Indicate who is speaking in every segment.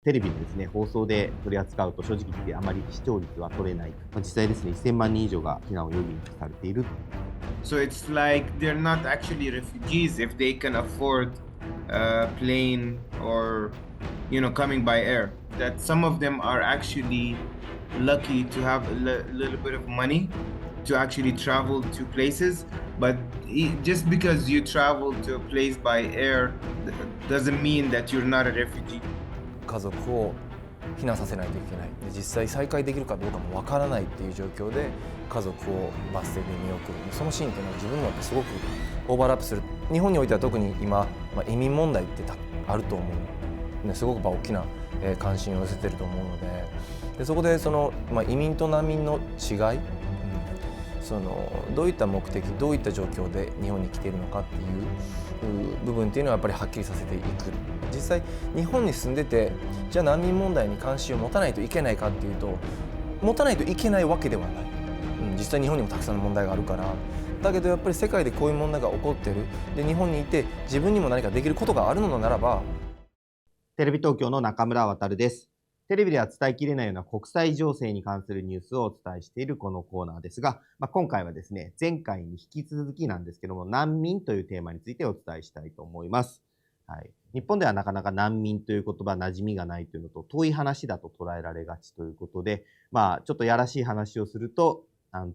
Speaker 1: テレビでですね、放送で取り扱うと正直言ってあまり視聴率は取れない。実際ですね、1000万人以上が避難を余儀なくされている。
Speaker 2: So it's like they're not actually refugees if they can afford a plane or, coming by air. That some of them are actually lucky to have a little bit of money to actually travel to places. But just because you travel to a place by air doesn't mean that you're not a refugee.
Speaker 3: 家族を避難させないといけない。で実際再会できるかどうかもわからないっていう状況で家族をバス停で見送る。そのシーンっていうのは自分の中ですごくオーバーラップする。日本においては特に今、移民問題ってあると思う、すごく大きな関心を寄せてると思うので、そこで移民と難民の違い、どういった目的、どういった状況で日本に来ているのかっていう部分っていうのはやっぱりはっきりさせていく。実際日本に住んでて、じゃあ難民問題に関心を持たないといけないかっていうと、持たないといけないわけではない。実際日本にもたくさんの問題があるから。だけどやっぱり世界でこういう問題が起こってる。で日本にいて自分にも何かできることがあるのならば。
Speaker 1: テレビ東京の中村ワタルです。テレビでは伝えきれないような国際情勢に関するニュースをお伝えしているこのコーナーですが、今回はですね、前回に引き続きなんですけども、難民というテーマについてお伝えしたいと思います。はい、日本ではなかなか難民という言葉馴染みがないというのと、遠い話だと捉えられがちということで、ちょっとやらしい話をすると、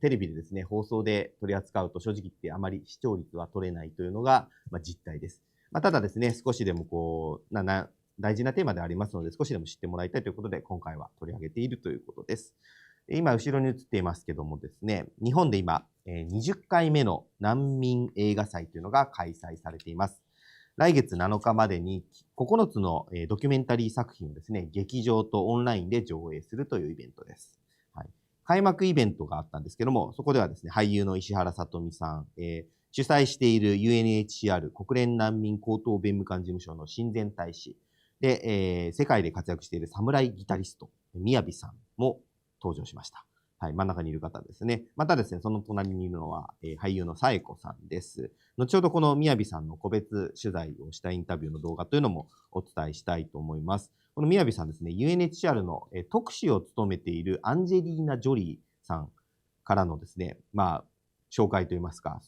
Speaker 1: テレビでですね、放送で取り扱うと正直言ってあまり視聴率は取れないというのが、実態です。ただですね、少しでも大事なテーマでありますので、少しでも知ってもらいたいということで、今回は取り上げているということです。今、後ろに映っていますけどもですね、日本で今、20回目の難民映画祭というのが開催されています。来月7日までに9つのドキュメンタリー作品をですね、劇場とオンラインで上映するというイベントです。はい、開幕イベントがあったんですけども、そこではですね、俳優の石原さとみさん、主催している UNHCR 国連難民高等弁務官事務所の親善大使で、世界で活躍している侍ギタリスト、Miyaviさんも登場しました。はい、真ん中にいる方ですね。またですね、その隣にいるのは、俳優のさえこさんです。後ほどこのMiyaviさんの個別取材をしたインタビューの動画というのもお伝えしたいと思います。このMiyaviさんですね、UNHCR の特使を務めているアンジェリーナ・ジョリーさんからのですね、紹介といいますか、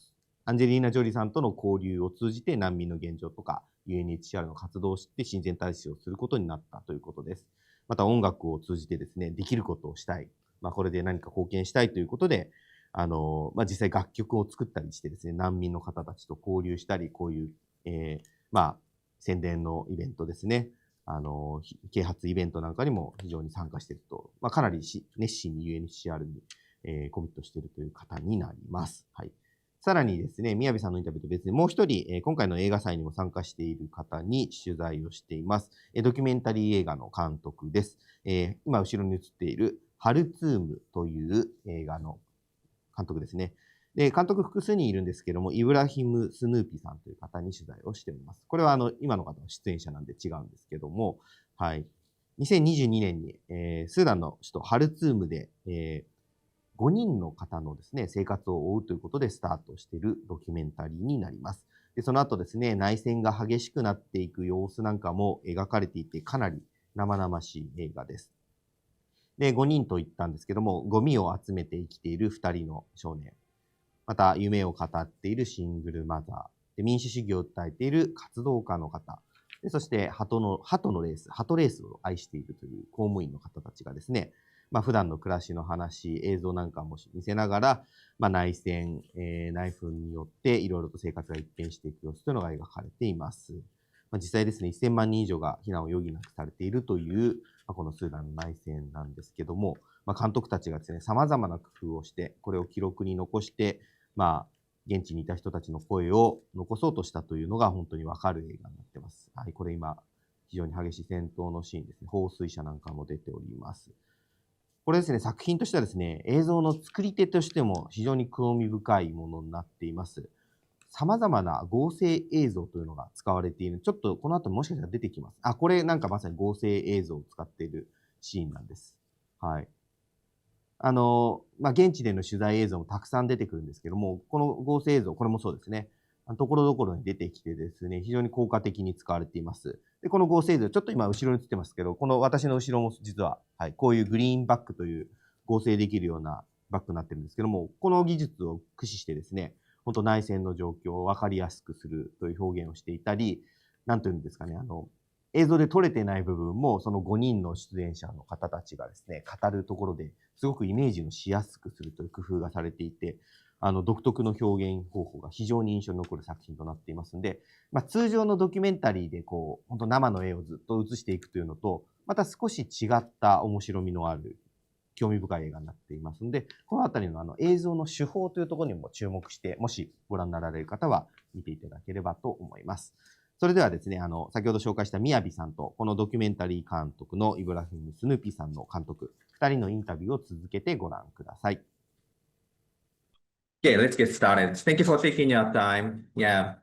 Speaker 1: アンジェリーナ・ジョリーさんとの交流を通じて難民の現状とか、UNHCR の活動を知って親善大使をすることになったということです。また音楽を通じてですね、できることをしたい。これで何か貢献したいということで、実際楽曲を作ったりしてですね、難民の方たちと交流したり、こういう、宣伝のイベントですね、啓発イベントなんかにも非常に参加していると、かなり熱心に UNHCR に、コミットしているという方になります。はい。さらにですね、Miyaviさんのインタビューと別にもう一人、今回の映画祭にも参加している方に取材をしています。ドキュメンタリー映画の監督です。今後ろに映っているハルツームという映画の監督ですね。で、監督複数人いるんですけども、イブラヒム・スヌーピーさんという方に取材をしております。これは今の方は出演者なんで違うんですけども、はい。2022年に、スーダンの首都ハルツームで、5人の方のですね、生活を追うということでスタートしているドキュメンタリーになります。で、その後ですね、内戦が激しくなっていく様子なんかも描かれていて、かなり生々しい映画です。で、5人と言ったんですけども、ゴミを集めて生きている2人の少年。また、夢を語っているシングルマザー。で、民主主義を訴えている活動家の方。で、そして、鳩レースを愛しているという公務員の方たちがですね、普段の暮らしの話、映像なんかも見せながら、内戦、内紛によっていろいろと生活が一変していく様子というのが描かれています。実際ですね、1000万人以上が避難を余儀なくされているという、このスーダンの内戦なんですけども、監督たちがですね、様々な工夫をして、これを記録に残して、現地にいた人たちの声を残そうとしたというのが本当にわかる映画になっています。はい、これ今、非常に激しい戦闘のシーンですね、放水車なんかも出ております。これですね、作品としてはですね、映像の作り手としても非常に興味深いものになっています。様々な合成映像というのが使われている。ちょっとこの後もしかしたら出てきます。これなんかまさに合成映像を使っているシーンなんです。はい。現地での取材映像もたくさん出てくるんですけども、この合成映像、これもそうですね。ところどころに出てきてですね、非常に効果的に使われています。で、この合成図、ちょっと今後ろに映ってますけど、この私の後ろも実は、はい、こういうグリーンバックという合成できるようなバックになってるんですけども、この技術を駆使してですね、本当内戦の状況を分かりやすくするという表現をしていたり、なんというんですかね、映像で撮れてない部分も、その5人の出演者の方たちがですね、語るところですごくイメージをしやすくするという工夫がされていて、独特の表現方法が非常に印象に残る作品となっていますので、通常のドキュメンタリーで本当生の絵をずっと映していくというのと、また少し違った面白みのある、興味深い映画になっていますので、このあたりの映像の手法というところにも注目して、もしご覧になられる方は見ていただければと思います。それではですね、先ほど紹介したMiyaviさんと、このドキュメンタリー監督のイブラヒム・スヌーピーさんの監督、2人のインタビューを続けてご覧ください。
Speaker 4: Okay, let's get started. Thank you for taking your time. Yeah,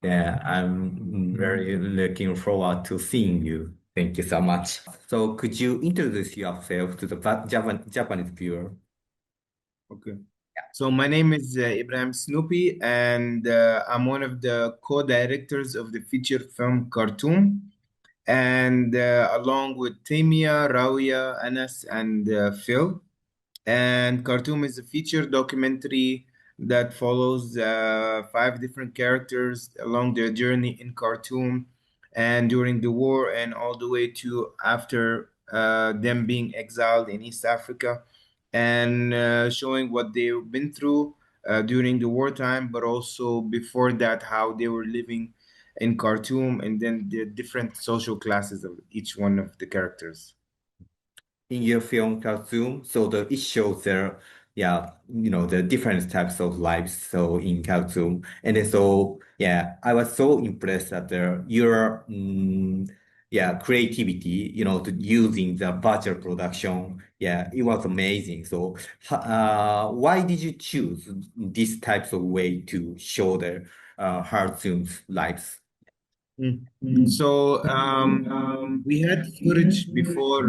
Speaker 4: I'm very looking forward to seeing you. Thank you so much. So, could you introduce yourself to the Japanese viewer?
Speaker 2: Okay. So my name is Ibrahim Snoopy, and I'm one of the co-directors of the feature film Khartoum. And along with Tamia, Rawia, Anas, and Phil. And Khartoum is a feature documentary that follows 5 different characters along their journey in Khartoum and during the war and all the way to after them being exiled in East Africa, and showing what they've been through during the wartime, but also before that, how they were living in Khartoum, and then the different social classes of each one of the characters.
Speaker 4: In your film Khartoum, so it shows the the different types of lives so in Khartoum, and then I was so impressed at your creativity, using the virtual production. Yeah, it was amazing. So why did you choose this types of way to show the Khartoum's lives?
Speaker 2: So we had footage before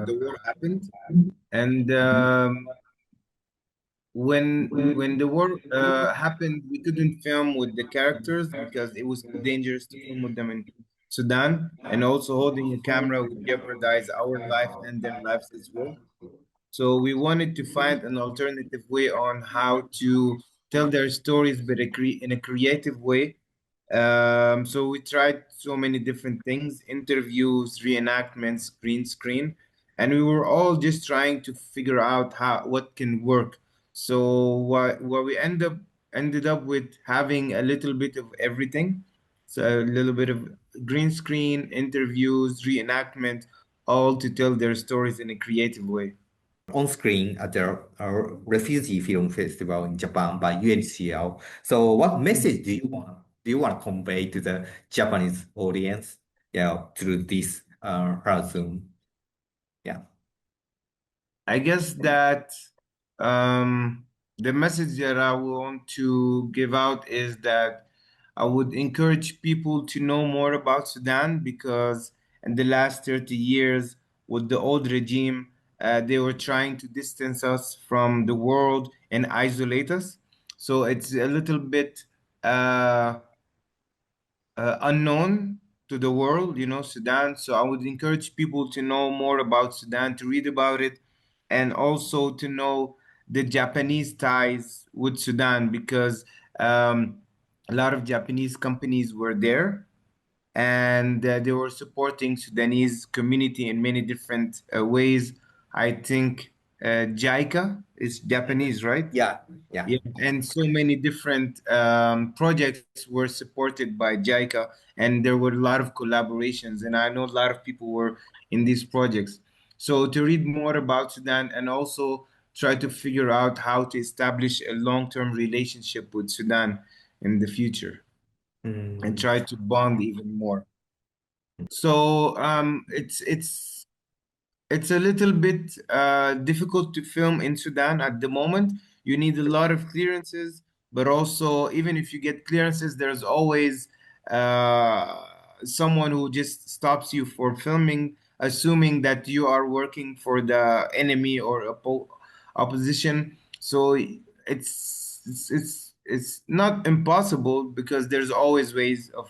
Speaker 2: the war happened, and when the war happened, we couldn't film with the characters because it was too dangerous to film with them in Sudan, and also holding a camera would jeopardize our life and their lives as well. So we wanted to find an alternative way on how to tell their stories, but in a creative way. So we tried so many different things: interviews, reenactments, green screen, and we were all just trying to figure out what can work. So what we ended up with having a little bit of everything. So a little bit of green screen, interviews, reenactment, all to tell their stories in a creative way.
Speaker 4: On screen at the Refugee Film Festival in Japan by UNCL. So, what message do you want to convey to the Japanese audience? Yeah, through this Zoom. Yeah.
Speaker 2: I guess that the message that I want to give out is that I would encourage people to know more about Sudan, because in the last 30 years, with the old regime, they were trying to distance us from the world and isolate us. So it's a little bit unknown to the world, Sudan. So I would encourage people to know more about Sudan, to read about it, and also to know the Japanese ties with Sudan, because a lot of Japanese companies were there, and they were supporting Sudanese community in many different ways. I think JICA is Japanese, right?
Speaker 4: Yeah.
Speaker 2: And so many different projects were supported by JICA, and there were a lot of collaborations, and I know a lot of people were in these projects. So to read more about Sudan, and also try to figure out how to establish a long-term relationship with Sudan in the future, and try to bond even more. So it's a little bit difficult to film in Sudan at the moment. You need a lot of clearances, but also even if you get clearances, there's always someone who just stops you for filming, assuming that you are working for the enemy or opposition. So it's not impossible, because there's always ways of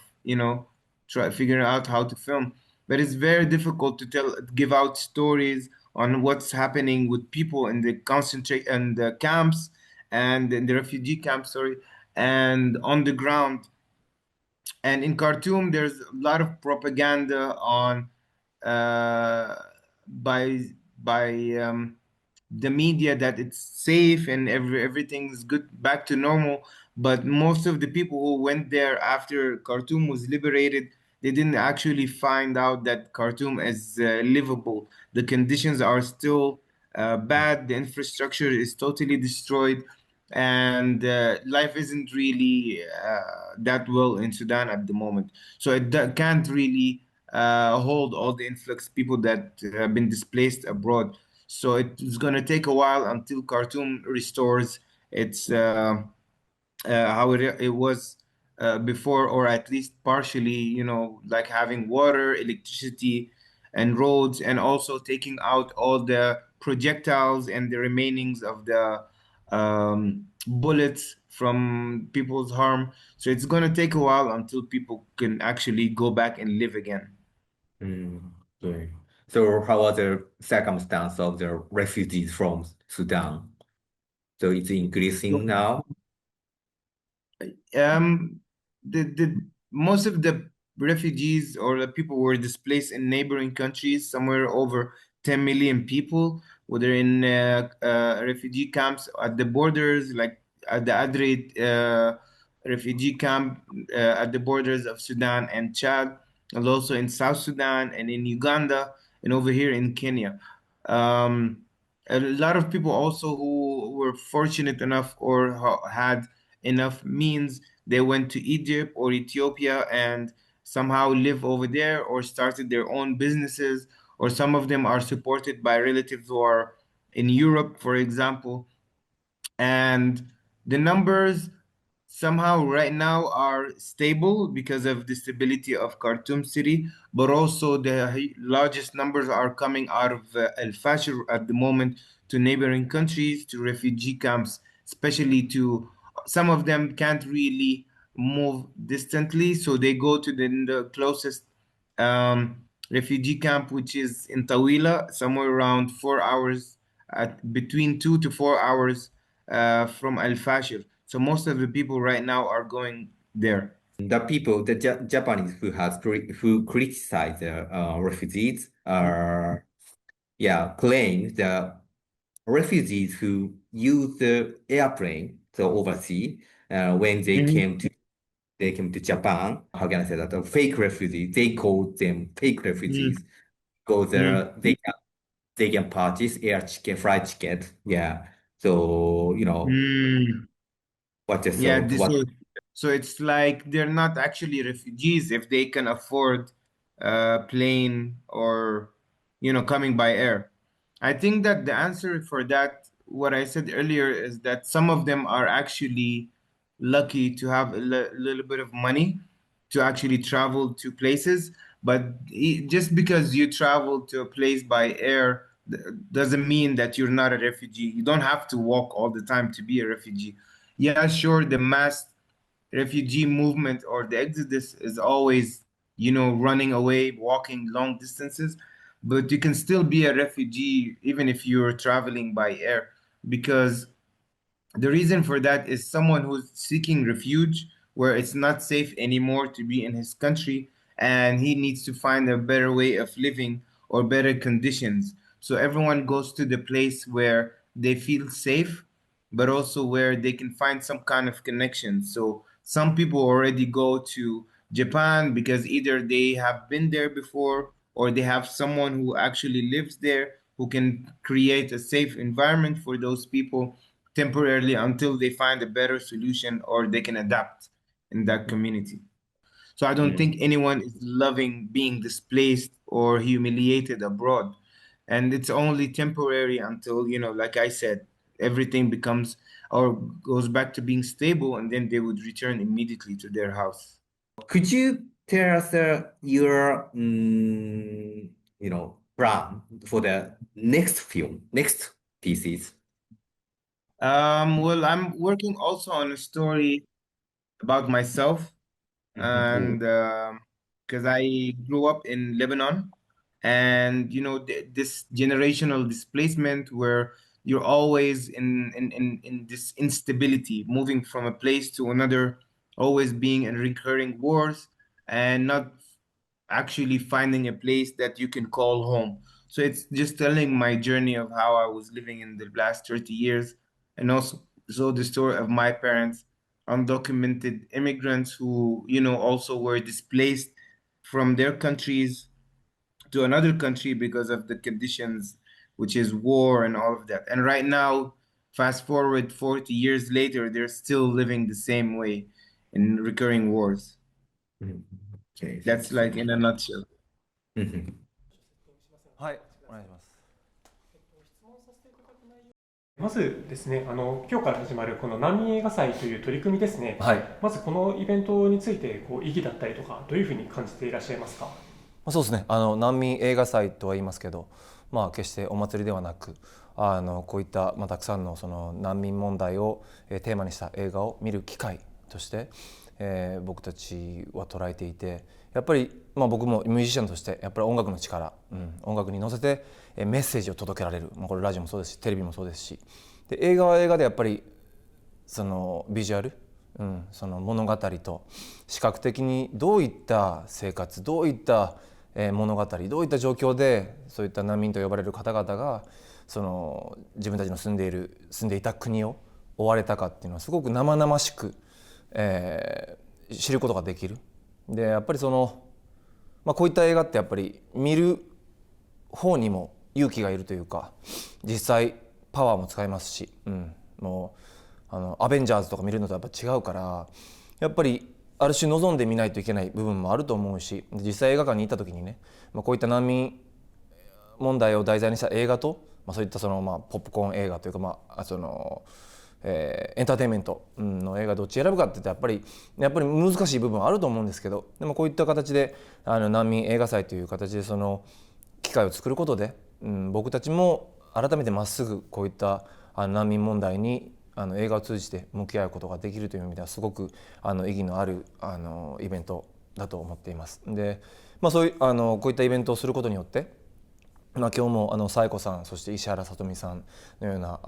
Speaker 2: figuring out how to film. But it's very difficult to give out stories on what's happening with people in the concentrate and the camps and in the refugee camps, sorry, and on the ground. And in Khartoum, there's a lot of propaganda on uh, by by the media that it's safe and everything's good back to normal. But most of the people who went there after Khartoum was liberated, they didn't actually find out that Khartoum is livable. The conditions are still bad. The infrastructure is totally destroyed, and life isn't really that well in Sudan at the moment. So it can't really hold all the influx people that have been displaced abroad. So it's going to take a while until Khartoum restores its how it was before, or at least partially, like having water, electricity, and roads, and also taking out all the projectiles and the remainings of the bullets from people's harm. So it's going to take a while until people can actually go back and live again.
Speaker 4: Great. So how are the circumstances of the refugees from Sudan? So it's increasing now?
Speaker 2: Um, the most of the refugees or the people were displaced in neighboring countries, somewhere over 10 million people, whether in refugee camps at the borders, like at the Adrid refugee camp at the borders of Sudan and Chad, and also in South Sudan and in Uganda and over here in Kenya. Um, a lot of people also who were fortunate enough or had enough means, they went to Egypt or Ethiopia and somehow live over there or started their own businesses, or some of them are supported by relatives who are in Europe, for example. And the numbers somehow right now are stable because of the stability of Khartoum city, but also the largest numbers are coming out of El Fasher at the moment, to neighboring countries, to refugee camps, especially to some of them can't really move distantly, so they go to the closest refugee camp, which is in Tawila, somewhere around 4 hours, at between 2 to 4 hours from Al Fashir. So most of the people right now are going there.
Speaker 4: The people, the Japanese who criticize the refugees are, claim the refugees who use the airplane, so overseas, when
Speaker 2: Mhm.
Speaker 4: they came to Japan. How can I say that? Fake refugees. They call them fake refugees. Go
Speaker 2: Mhm.
Speaker 4: there, they can purchase air ticket, flight ticket. Yeah. So
Speaker 2: Mm.
Speaker 4: what the
Speaker 2: Yeah,
Speaker 4: thought? What?
Speaker 2: so it's like they're not actually refugees if they can afford a plane or coming by air. I think that the answer for that, what I said earlier, is that some of them are actually lucky to have a little bit of money to actually travel to places. But just because you travel to a place by air doesn't mean that you're not a refugee. You don't have to walk all the time to be a refugee. Yeah, sure, the mass refugee movement or the exodus is always, running away, walking long distances, but you can still be a refugee even if you're traveling by air, because the reason for that is someone who's seeking refuge where it's not safe anymore to be in his country, and he needs to find a better way of living or better conditions. So everyone goes to the place where they feel safe, but also where they can find some kind of connection. So some people already go to Japan because either they have been there before or they have someone who actually lives there who can create a safe environment for those people temporarily until they find a better solution or they can adapt in that community. So I don't think anyone is loving being displaced or humiliated abroad. And it's only temporary until, like I said, everything becomes or goes back to being stable, and then they would return immediately to their house.
Speaker 4: Could you tell us your plan for the next film, next pieces?
Speaker 2: Well, I'm working also on a story about myself,
Speaker 4: Mhm.
Speaker 2: and because I grew up in Lebanon, and this generational displacement where you're always in this instability, moving from a place to another, always being in recurring wars, and not actually finding a place that you can call home. So it's just telling my journey of how I was living in the last 30 years, and also the story of my parents, undocumented immigrants who, also were displaced from their countries to another country because of the conditions, which is war and all of that. And right now, fast forward 40 years later, they're still living the same way in recurring wars.
Speaker 4: Okay.
Speaker 2: That's like in a nutshell.
Speaker 3: はい、お願いします。
Speaker 5: まずですね、今日から始まるこの難民映画祭という取り組みですね、
Speaker 3: はい、
Speaker 5: まずこのイベントについて意義だったりとか、どういうふうに感じていらっしゃいますか？
Speaker 3: そうですね、難民映画祭とは言いますけど、決してお祭りではなく、こういった、たくさんのその難民問題をテーマにした映画を見る機会として、僕たちは捉えていて、やっぱり、僕もミュージシャンとしてやっぱり音楽の力、音楽に乗せてメッセージを届けられる、これラジオもそうですしテレビもそうですし、で映画は映画でやっぱりそのビジュアル、その物語と視覚的にどういった生活、どういった物語、どういった状況でそういった難民と呼ばれる方々がその自分たちの住んでいた国を追われたかっていうのはすごく生々しく、知ることができる。でやっぱりその、こういった映画ってやっぱり見る方にも勇気がいるというか、実際パワーも使いますし、もうアベンジャーズとか見るのとやっぱ違うから、やっぱりある種望んでみないといけない部分もあると思うし、実際映画館に行った時にね、こういった難民問題を題材にした映画と、そういったそのポップコーン映画というか、そのエンターテインメントの映画どっち選ぶかって言ったらやっぱり難しい部分はあると思うんですけど、でもこういった形で難民映画祭という形でその機会を作ることで、僕たちも改めてまっすぐこういった難民問題に映画を通じて向き合うことができるという意味ではすごく意義のあるイベントだと思っています。で、そういうこういったイベントをすることによって、今日もサイコさん、そして石原さとみさんのような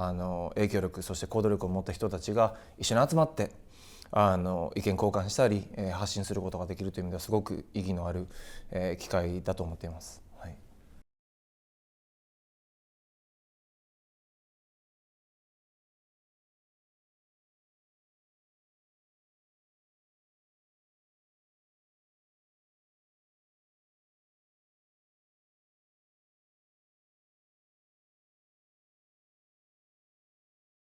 Speaker 3: 影響力、そして行動力を持った人たちが一緒に集まって意見交換したり発信することができるという意味ではすごく意義のある機会だと思っています。